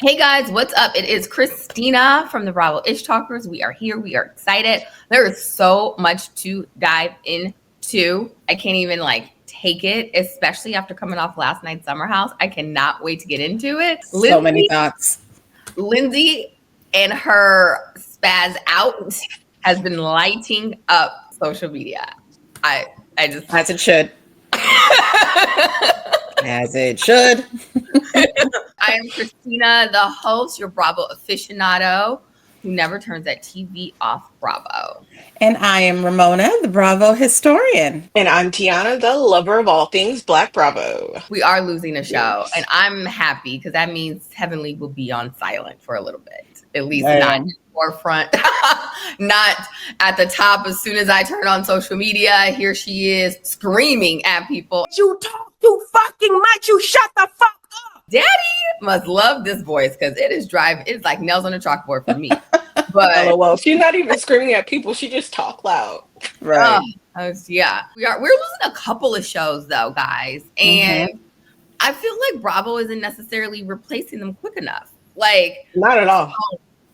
Hey guys, what's up? It is Christina from the Bravo Ish Talkers. We are here. We are excited. There is so much to dive into. I can't even take it, especially after coming off last night's Summer House. I cannot wait to get into it. So many thoughts. Lindsay and her spaz out has been lighting up social media. I just As it should. As it should. I am Christina, the host, your Bravo aficionado who never turns that TV off Bravo. And I am Ramona, the Bravo historian. And I'm Tiana, the lover of all things Black Bravo. We are losing a show, and I'm happy because that means Heavenly will be on silent for a little bit. At least not in the forefront, not at the top. As soon as I turn on social media, here she is screaming at people. You talk too fucking much. You shut the fuck up. Daddy must love this voice because it's like nails on a chalkboard for me. But well, she's not even screaming at people. She just talk loud. Right. Yeah. We're losing a couple of shows though, guys. And I feel like Bravo isn't necessarily replacing them quick enough. Not at all.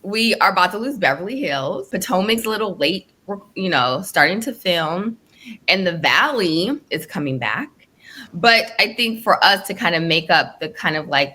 We are about to lose Beverly Hills. Potomac's a little late, starting to film. And the Valley is coming back. But I think for us to kind of make up the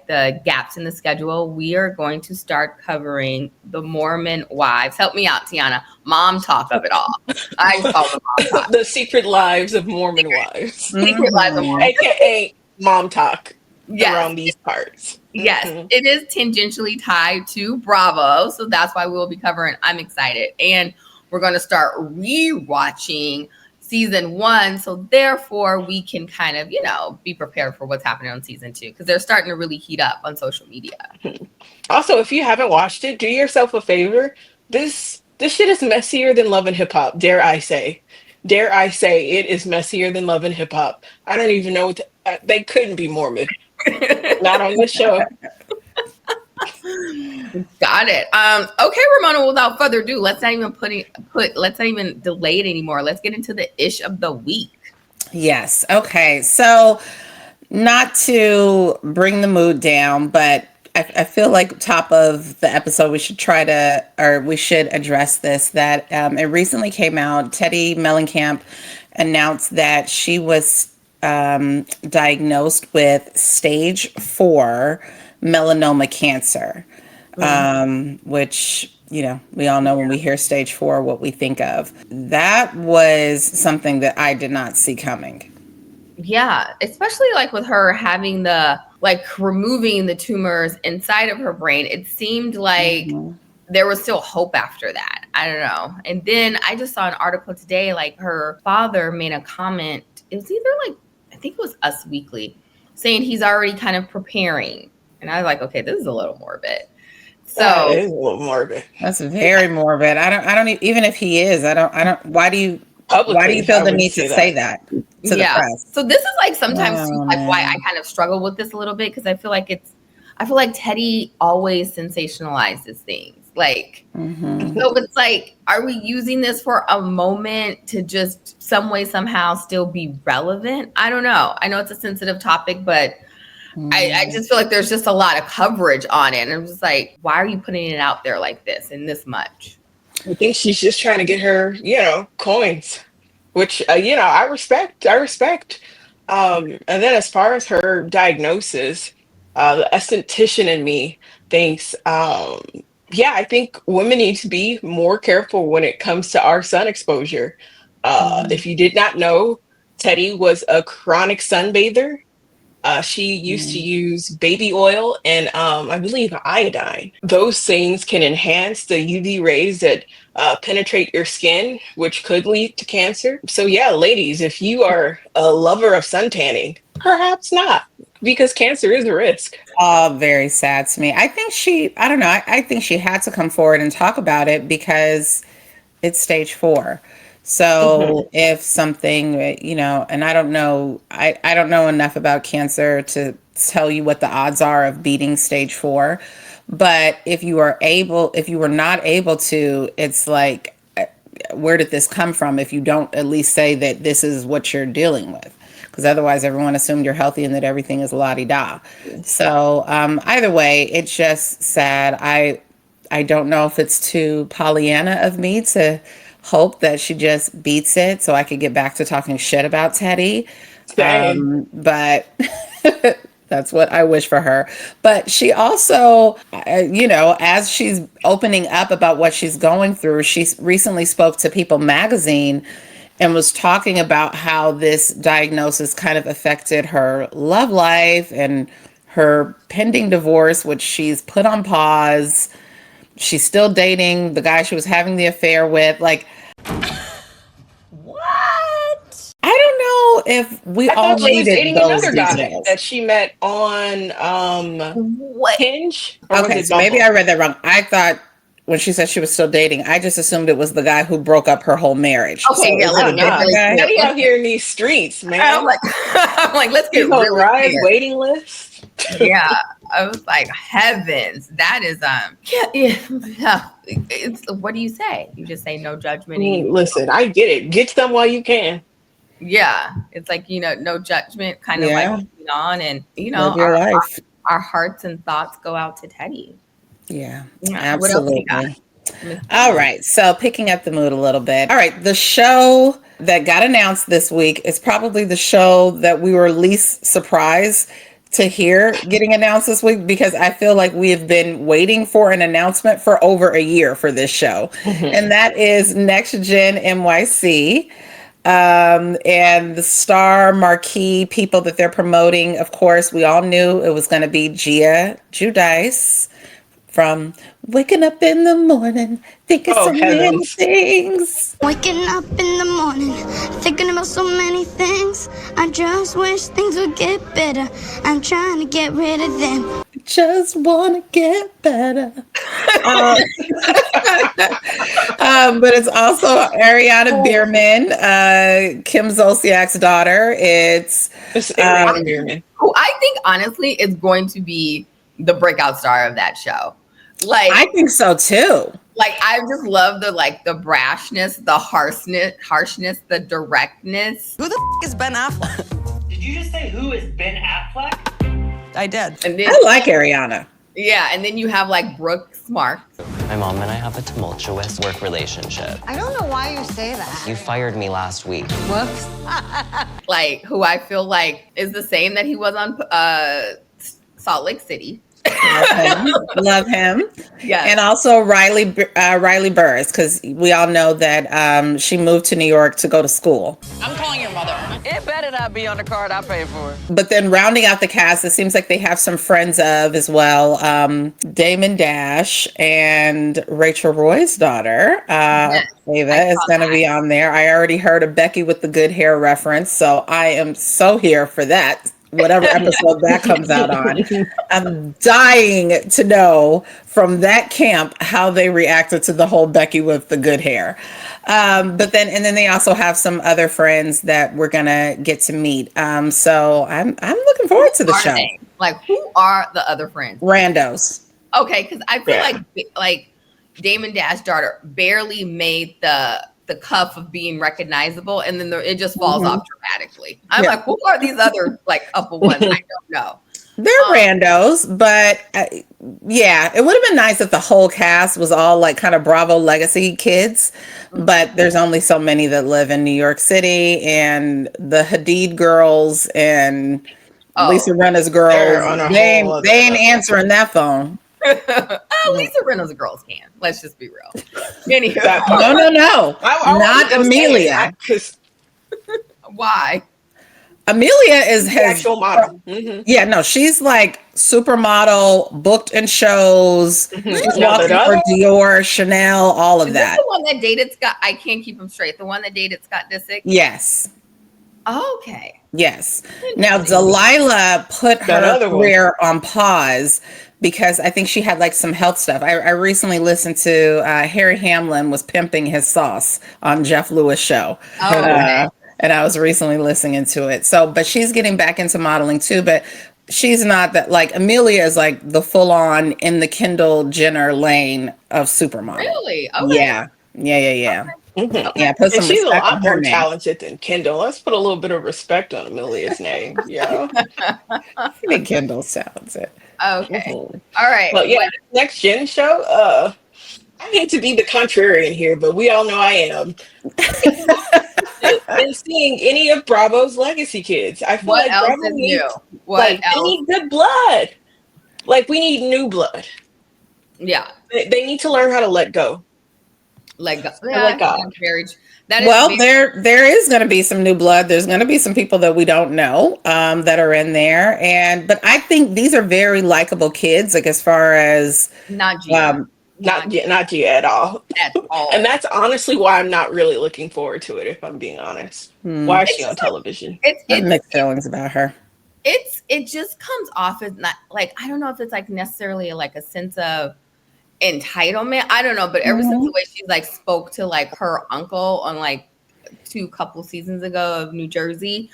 the gaps in the schedule, we are going to start covering the Mormon wives. Help me out, Tiana. Mom talk of it all. I call it mom talk. The secret lives of Mormon wives. Secret lives of Mormon. AKA mom talk around these parts. Yes, it is tangentially tied to Bravo. So that's why we'll be covering. I'm excited. And we're going to start rewatching season 1, so therefore we can kind of be prepared for what's happening on season 2 because they're starting to really heat up on social media. Also, if you haven't watched it, do yourself a favor. This shit is messier than Love and Hip Hop. Dare I say it is messier than Love and Hip Hop. I don't even know they couldn't be Mormon. Not on this show. Got it. Okay, Ramona, without further ado, let's not even delay it anymore. Let's get into the ish of the week. Yes. Okay. So not to bring the mood down, but I feel like top of the episode, we should address this, that it recently came out. Teddi Mellencamp announced that she was diagnosed with stage 4 melanoma cancer, which, we all know when we hear stage 4, what we think of. That was something that I did not see coming. Yeah, especially with her having removing the tumors inside of her brain. It seemed like there was still hope after that. I don't know. And then I just saw an article today, her father made a comment. It was either I think it was Us Weekly, saying he's already kind of preparing. And I was like, okay, this is a little morbid. So it is a little morbid. That's very morbid. I don't even if he is, why do you feel the need to say that to the press? So this is sometimes why I kind of struggle with this a little bit, because I feel like Teddi always sensationalizes things. So it's are we using this for a moment to just some way, somehow still be relevant? I don't know. I know it's a sensitive topic, but I just feel like there's just a lot of coverage on it. And I'm just why are you putting it out there like this and this much? I think she's just trying to get her, coins, which, I respect. And then as far as her diagnosis, the esthetician in me thinks, I think women need to be more careful when it comes to our sun exposure. If you did not know, Teddi was a chronic sunbather. She used to use baby oil and I believe iodine. Those things can enhance the UV rays that penetrate your skin, which could lead to cancer. So yeah, ladies, if you are a lover of suntanning, perhaps not, because cancer is a risk. Very sad to me. I think I think she had to come forward and talk about it because it's stage 4. So if something, and I don't know enough about cancer to tell you what the odds are of beating stage 4. But if you were not able to, it's where did this come from? If you don't at least say that this is what you're dealing with. because otherwise everyone assumed you're healthy and that everything is la-di-da. So either way, it's just sad. I don't know if it's too Pollyanna of me to hope that she just beats it so I could get back to talking shit about Teddi. But that's what I wish for her. But she also, as she's opening up about what she's going through, she recently spoke to People magazine and was talking about how this diagnosis kind of affected her love life and her pending divorce, which she's put on pause. She's still dating the guy she was having the affair with. Like, What? I don't know if we I all thought she was needed dating those another guy details. that she met on What? Hinge, or was Okay, it so maybe Bumble? I read that wrong. I thought when she said she was still dating, I just assumed it was the guy who broke up her whole marriage. Okay, yeah, is let's it a get different really guy? clear. Teddy out here in these streets, I'm man. like, I'm like, let's get He's on really Rise clear. waiting list. Yeah, I was like, heavens, that is yeah. It's what do you say? You just say no judgment. And Listen, I get it. Get some while you can. yeah, it's like no judgment, kind of like Yeah. moving on, and Live your life. our hearts and thoughts go out to Teddi. Yeah, Yeah. What else you got? absolutely. All right, so picking up the mood a little bit. All right, the show that got announced this week is probably the show that we were least surprised to hear getting announced this week, because I feel like we have been waiting for an announcement for over a year for this show. And that is Next Gen NYC. And the star marquee people that they're promoting, of course, we all knew it was going to be Gia Giudice from Waking Up in the Morning, thinking Oh, so many heavens. things. Waking up in the morning, thinking about so many things. I just wish things would get better. I'm trying to get rid of them. Just want to get better. But it's also Ariana Bierman, Kim Zolciak's daughter. It's Erin Bierman. Who I think honestly is going to be the breakout star of that show. Like, I think so too. like I just love the brashness, the harshness, the directness. Who the is Ben Affleck? Did you just say who is Ben Affleck? I did. And then I like Ariana. yeah, and then you have like Brooke Smart. My mom and I have a tumultuous work relationship. I don't know why you say that. You fired me last week. Whoops. Like who I feel like is the same that he was on Salt Lake City. Love him. Yeah. And also Riley Burris, because we all know that she moved to New York to go to school. I'm calling your mother. It better not be on the card I pay for. But then rounding out the cast, it seems like they have some friends of as well. Damon Dash and Rachel Roy's daughter, Ava, is going to be on there. I already heard a Becky with the good hair reference, so I am so here for that. Whatever episode that comes out on. I'm dying to know from that camp how they reacted to the whole Becky with the good hair. But then they also have some other friends that we're gonna get to meet. So I'm looking forward to the show. They? Like who are the other friends? Randos. Okay, because I feel like Damon Dash daughter barely made the cuff of being recognizable, and then it just falls off dramatically. I'm like, who are these other couple ones? I don't know. They're randos, but yeah, it would have been nice if the whole cast was all kind of Bravo legacy kids, but there's only so many that live in New York City, and the Hadid girls and Lisa Rinna's girls, they ain't answering that phone. Lisa Rinna's girls can. Let's just be real. Anywho, no, not Amelia. Why? Amelia has actual model. Yeah, no, she's like supermodel, booked in shows. She's walking for Dior, Chanel, all of that. The one that dated Scott. I can't keep him straight. The one that dated Scott Disick. Yes. Okay. Yes. Now Delilah put her career on pause because I think she had some health stuff. I recently listened to Harry Hamlin was pimping his sauce on Jeff Lewis' show. Oh, okay. And I was recently listening to it. So, but she's getting back into modeling too, but she's not that Amelia is the full on in the Kendall Jenner lane of supermodel. Really? Okay. Yeah. Okay. Yeah, put And some she's a respect lot on her more name. talented than Kendall. Let's put a little bit of respect on Amelia's name. Yeah. I think Kendall's talented. Okay. Mhm. All right. But yeah, What? next gen show. I hate to be the contrarian here, but we all know I am. In seeing any of Bravo's legacy kids, I feel What like else Bravo is new? needs What they else? need good blood. Like we need new blood. Yeah. They need to learn how to let go Like and let yeah, God. that is Well, very there is going to be some new blood. There's going to be some people that we don't know that are in there, but I think these are very likable kids. Like as far as not Gia. um, Not Gia at all. At And all. that's honestly why I'm not really looking forward to it, if I'm being honest. Why is It's she on just like television? it's I have it's mixed feelings about her. it just comes off as not like I don't know if it's like necessarily like a sense of entitlement. I don't know, but ever since the way she like spoke to like her uncle on like two couple seasons ago of New Jersey,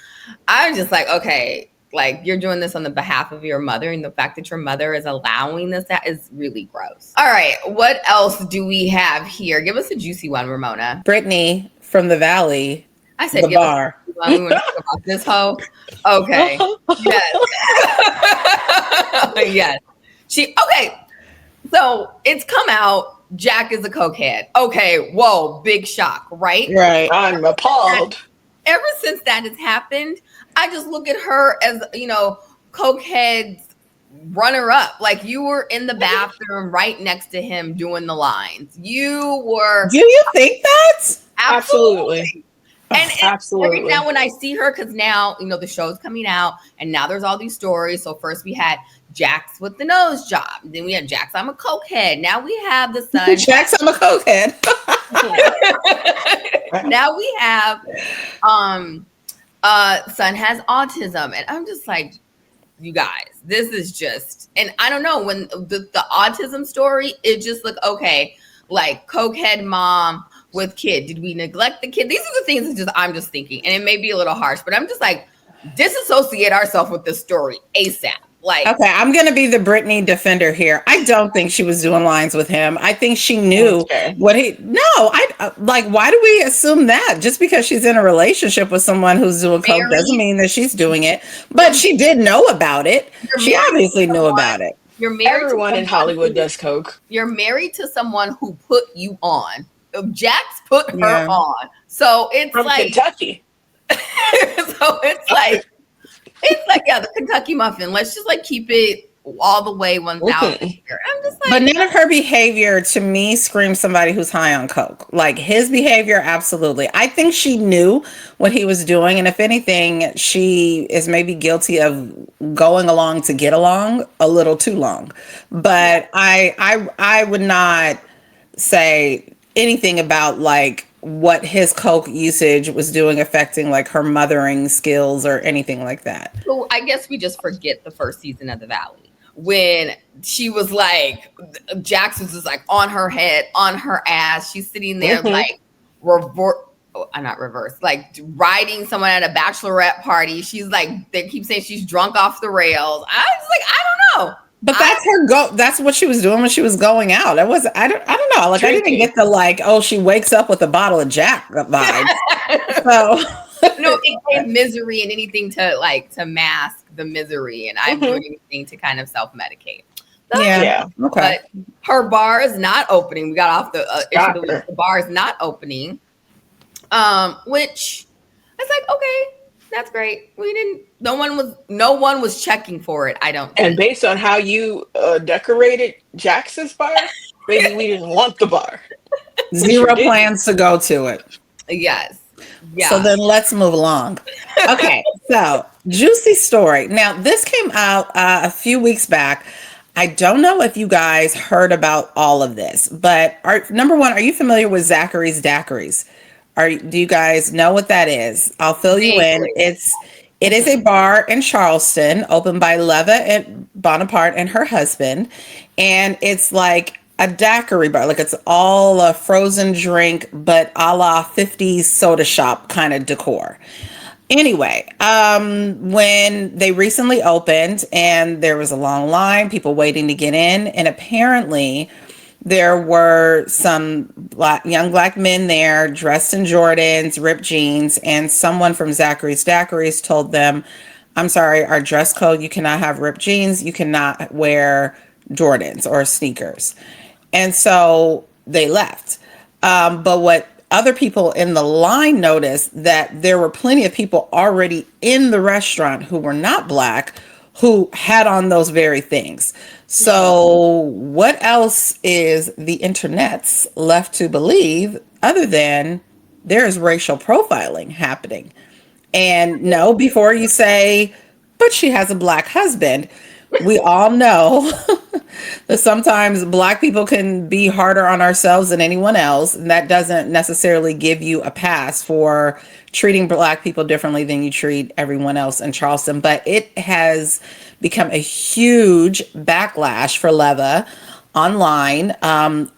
I was just like, okay, like you're doing this on the behalf of your mother, and the fact that your mother is allowing this, that is really gross. All right, what else do we have here? Give us a juicy one, Ramona. Brittany from the Valley, I said, the give us bar. a juicy one. We want to talk about this hoe. Okay. Yes. Yes. Okay. So it's come out. Jack is a cokehead. Okay. Whoa. Big shock, right? Right. I'm appalled. Ever since that has happened, I just look at her as, cokehead's runner up. Like you were in the bathroom right next to him doing the lines. You were. Do you think that? Absolutely. And Absolutely. every now when I see her, because now, the show's coming out and now there's all these stories. So first we had Jax with the nose job. Then we had Jax, I'm a cokehead. Now we have the son. Jax, I'm a cokehead. Now we have son has autism. And I'm just like, you guys, this is just, and I don't know, when the autism story, it just looked okay, like cokehead mom with kid. Did we neglect the kid? These are the things that I'm just thinking, and it may be a little harsh, but I'm just like, disassociate ourselves with this story ASAP. Like, okay, I'm going to be the Brittany defender here. I don't think she was doing lines with him. I think she knew what he. No, why do we assume that? Just because she's in a relationship with someone who's doing coke doesn't mean that she's doing it. But she did know about it. She obviously knew about it. You're married. Everyone in Hollywood does coke. You're married to someone who put you on. Jax put her on. So it's from like Kentucky. So it's like the Kentucky muffin. Let's just like keep it all the way 1,000 here. I'm just like, but none of her behavior to me screams somebody who's high on coke. Like his behavior, absolutely. I think she knew what he was doing, and if anything, she is maybe guilty of going along to get along a little too long. But I would not say anything about like what his coke usage was doing affecting like her mothering skills or anything like that. So I guess we just forget the first season of The Valley when she was like, Jax was just like on her head, on her ass. She's sitting there like not reverse, like riding someone at a bachelorette party. She's like, they keep saying she's drunk off the rails. I was like, I don't know. But that's her go. That's what she was doing when she was going out. I don't know. Like drinking. I didn't get the like, oh, she wakes up with a bottle of Jack vibe. So no, it gave misery and anything to mask the misery, and I'm doing anything to kind of self-medicate. So, yeah. Okay. But her bar is not opening. We got off the issue of the bar is not opening. Which I was like, okay. That's great. No one was checking for it. I don't think. And based on how you decorated Jackson's bar, maybe we didn't want the bar. Zero plans to go to it. Yes. Yeah. So then let's move along. Okay. So juicy story. Now this came out a few weeks back. I don't know if you guys heard about all of this, but number one, are you familiar with Zackary's Daiquiris? Do you guys know what that is? I'll fill you in. It is a bar in Charleston opened by Leva and Bonaparte and her husband. And it's like a daiquiri bar. Like it's all a frozen drink, but a la 50s soda shop kind of decor. Anyway, when they recently opened and there was a long line, people waiting to get in, and apparently There were some young black men there dressed in Jordans, ripped jeans, and someone from Zackary's Daiquiris told them, I'm sorry, our dress code, you cannot have ripped jeans, you cannot wear Jordans or sneakers. And so they left. But what other people in the line noticed that there were plenty of people already in the restaurant who were not black who had on those very things. So what else is the internet's left to believe other than there is racial profiling happening? And no, before you say, but she has a black husband, we all know that sometimes black people can be harder on ourselves than anyone else. And that doesn't necessarily give you a pass for treating black people differently than you treat everyone else in Charleston. But it has become a huge backlash for Leva online.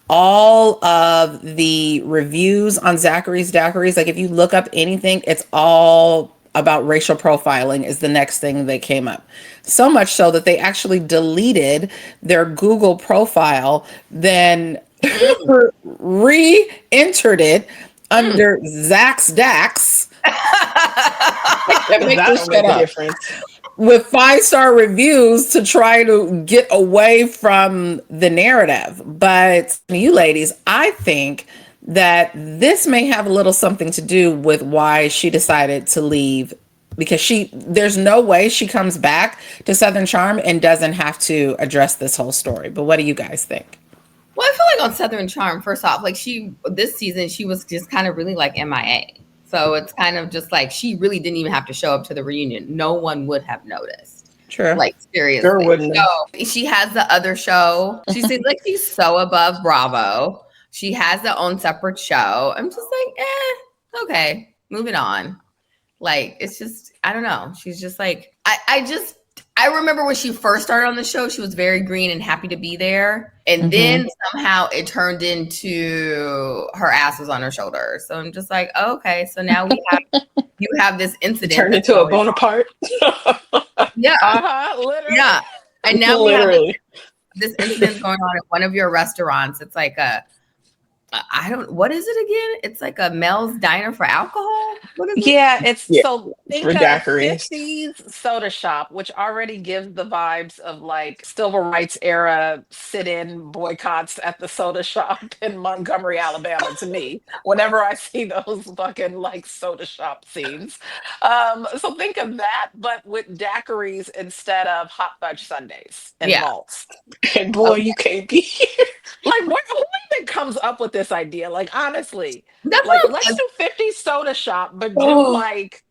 All of the reviews on Zackary's Daiquiris, like if you look up anything, it's all about racial profiling is the next thing that came up. So much so that they actually deleted their Google profile, then re-entered it under Zach's Dax. That'll make a difference. With 5-star reviews to try to get away from the narrative. But you ladies, I think that this may have a little something to do with why she decided to leave, because there's no way she comes back to Southern Charm and doesn't have to address this whole story. But what do you guys think? Well, I feel like on Southern Charm, first off, like this season, she was just kind of really like MIA. So it's kind of just like she really didn't even have to show up to the reunion. No one would have noticed. True. Like, seriously. Sure wouldn't. So she has the other show. She seems like she's so above Bravo. She has her own separate show. I'm just like, okay, moving on. Like, it's just, I don't know. She's just like, I remember when she first started on the show, she was very green and happy to be there. And then somehow it turned into her ass was on her shoulder. So I'm just like, oh, okay. So now you have this incident. Turned into a Bonaparte. Yeah. Literally. Yeah. And now we have this incident going on at one of your restaurants. It's like what is it again? It's like a Mel's Diner for alcohol? What is it? So think of 50s soda shop, which already gives the vibes of like civil rights era sit-in boycotts at the soda shop in Montgomery, Alabama to me, whenever I see those fucking like soda shop scenes. So think of that, but with daiquiris instead of hot fudge sundaes and malts. And boy, you can't be here. Like, who even comes up with this idea? Like, honestly, let's do 50 soda shop, but do like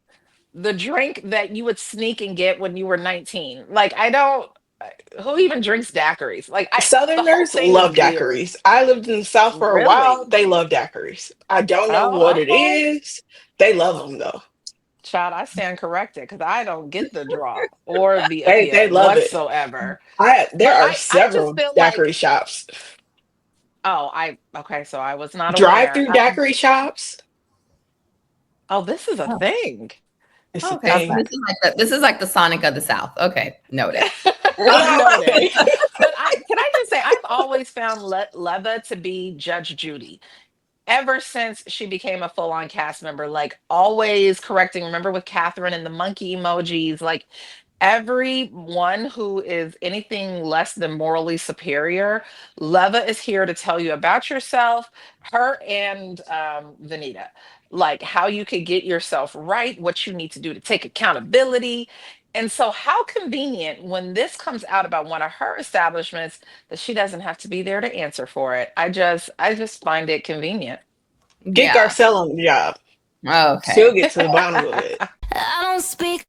the drink that you would sneak and get when you were 19. Like, who even drinks daiquiris? Like, Southerners love daiquiris. I lived in the South for a while. They love daiquiris. I don't know what it is. They love them though. Child, I stand corrected because I don't get the draw or the they love whatsoever. There are several daiquiri shops. So I was not drive-through daiquiri shops. Oh, this is a thing. It's a thing. This is like the Sonic of the South. Okay, noted. But can I just say, I've always found Leva to be Judge Judy. Ever since she became a full-on cast member, like always correcting. Remember with Catherine and the monkey emojis, like everyone who is anything less than morally superior, Leva is here to tell you about yourself, her and Vanita, like how you could get yourself right, what you need to do to take accountability. And so how convenient when this comes out about one of her establishments that she doesn't have to be there to answer for it. I just find it convenient. Get Garcelle on the job. Okay. She'll get to the bottom of it. I don't speak